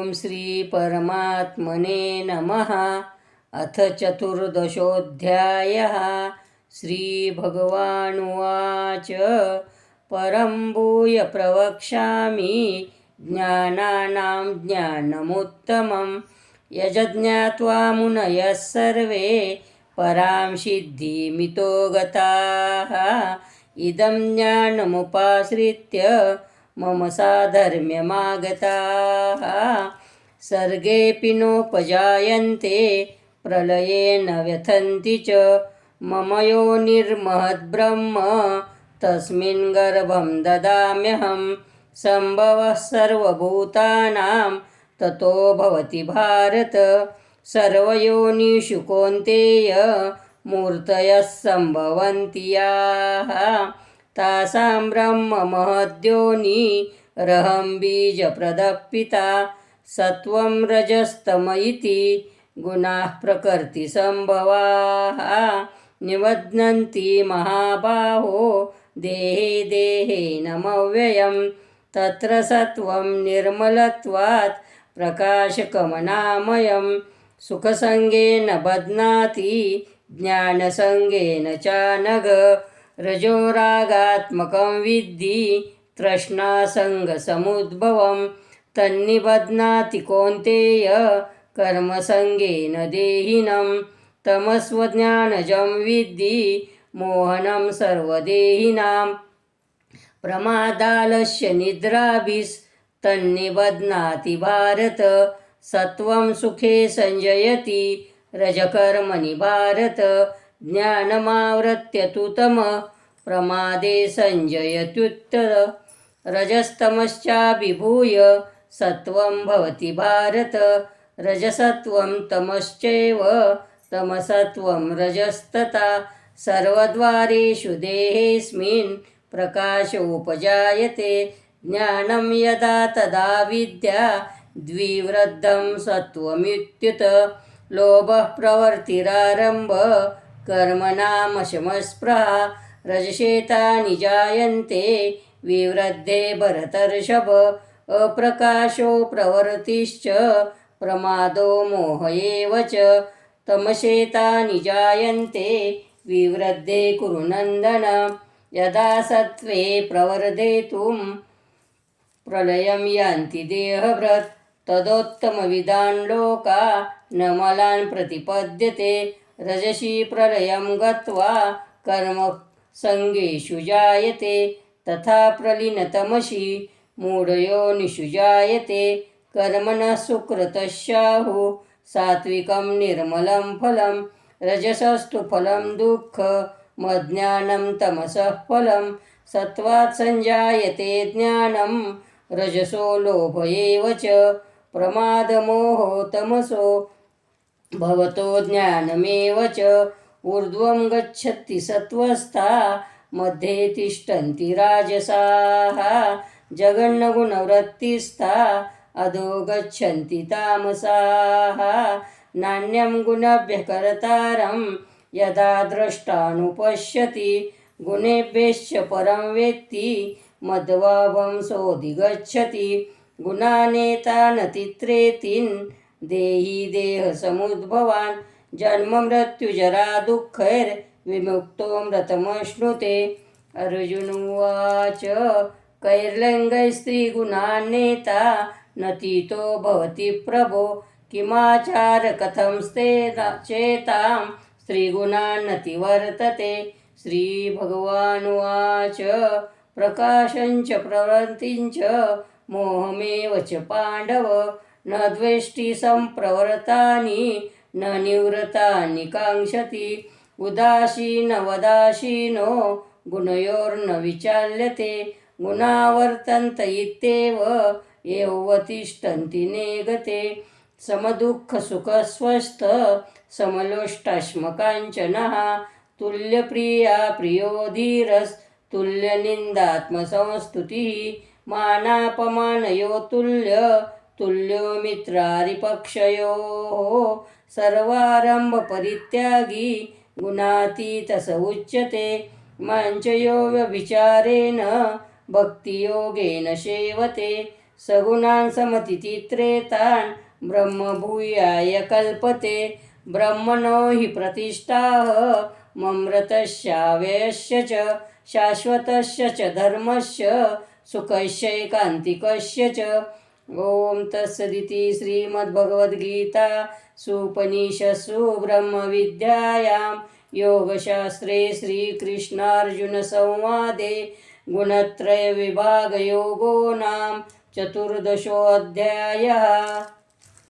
ओम श्री परमात्मने नमः। अथ चतुर्दशोऽध्यायः। श्रीभगवानुवाच परं भूय प्रवक्ष्यामि ज्ञानानां ज्ञानमुत्तमं यज्ज्ञात्वा मुनयः सर्वे परां सिद्धिमितो गताः। इदं ज्ञानमुपाश्रित्य मम साधर्म्यमागताः। सर्गेऽपि नोपजायन्ते प्रलये न व्यथन्ति च। मम योनिर्महद्ब्रह्म तस्मिन् गर्भं ददाम्यहं। सम्भवः सर्वभूतानां ततो भवति भारत। सर्वयोनिषु कौन्तेय मूर्तयः सम्भवन्ति याः तासां ब्रह्म महद्योनिरहं बीजप्रदः पिता। सत्वं रजस्तम इति गुणाः प्रकृतिसम्भवाः निबध्नन्ति महाबाहो देहे देहेनमव्ययम्। तत्र सत्वं निर्मलत्वात् प्रकाशकमनामयम्। सुखसङ्गेन बध्नाति ज्ञानसङ्गेन च नघ। रजोरागात्मकं विद्धि तृष्णासङ्गसमुद्भवं। तन्निबध्नाति कौन्तेय कर्मसङ्गेन देहिनं। तमस्वज्ञानजं विद्धि मोहनं सर्वदेहिनां। प्रमादालस्य निद्राभिस्तन्निबध्नाति भारत। सत्वं सुखे संजयति रजकर्मणि भारत। ज्ञानमावृत्य तु तमः प्रमादे संजयत्युत्तर। रजस्तमश्चाभिभूय सत्वं भवति भारत। रजसत्वं तमश्चैव तमसत्वं रजस्तथा। सर्वद्वारेषु देहेऽस्मिन् प्रकाशोपजायते। ज्ञानं यदा तदा विद्या द्विवृद्धं सत्वमित्युत। लोभः प्रवृत्तिरारम्भः कर्मणामशमस्पृहा। रजसेतानि जायन्ते विवृद्धे भरतर्षभ। अप्रकाशो प्रवृत्तिश्च प्रमादो मोह एव च। तमसेतानि जायन्ते विवृद्धे कुरु नन्दन। यदा सत्त्वे प्रवर्धेतुं प्रलयं यान्ति देहभृत् तदोत्तमविदान् लोका न मलान् प्रतिपद्यते। रजसि प्रलयं गत्वा कर्मसङ्गेषु जायते। तथा प्रलीनतमसि मूढयोनिषु जायते। कर्मणः सुकृतस्याहुः सात्विकं निर्मलं फलं। रजसस्तु फलं दुःखमज्ञानं तमसः फलं। सत्त्वात् संजायते ज्ञानं रजसो लोभ एव च। प्रमादमोहो तमसो भवतो ज्ञानमेव च। ऊर्ध्वं गच्छति सत्त्वस्था मध्ये तिष्ठन्ति राजसाः। जघन्यगुणवृत्तिस्था अधो गच्छन्ति तामसाः। नान्यं गुणभ्यः कर्तारं यदा द्रष्टानुपश्यति। गुणेभ्यश्च परं वेत्ति मद्भावं सोऽधिगच्छति। गुणानेतानतित्रेतीन् देही देहसमुद्भवान्। जन्ममृत्युजरा दुःखैर्विमुक्तो मृतमश्नुते। अर्जुन उवाच कैर्लिङ्गैस्त्रीगुणान्नेता नतीतो भवति प्रभो। किमाचार कथं चेतां स्त्रीगुणान्नतिवर्तते। श्रीभगवानुवाच प्रकाशञ्च प्रवृत्तिञ्च मोहमेव च पाण्डव। न द्वेष्टि सम्प्रवृत्तानि न निवृत्तानि काङ्क्षति। उदासीनवदासीनो गुणयोर्न विचाल्यते। गुणा वर्तन्त इत्येव एवतिष्ठन्ति नेगते। समदुःखसुखस्वस्थ समलोष्टाश्मकाञ्चनः। तुल्यप्रिया प्रियो धीरस्तुल्यनिन्दात्मसंस्तुतिः। मानापमानयो तुल्यो मित्रारिपक्षयोः। सर्वारम्भपरित्यागी गुणातीतः स उच्यते। माञ्चयो व्यभिचारेण भक्तियोगेन सेवते। सगुणान् समतितित्रेतान् ब्रह्मभूयाय कल्पते ब्रह्मणो हि प्रतिष्ठाः ममृतस्याव्ययस्य च शाश्वतस्य च धर्मस्य सुखस्यैकान्तिकस्य च। ॐ तत्सदिति श्रीमद्भगवद्गीता सुपनिषत्सु ब्रह्मविद्यायां योगशास्त्रे श्रीकृष्णार्जुनसंवादे गुणत्रयविभागयोगो नाम चतुर्दशोऽध्यायः।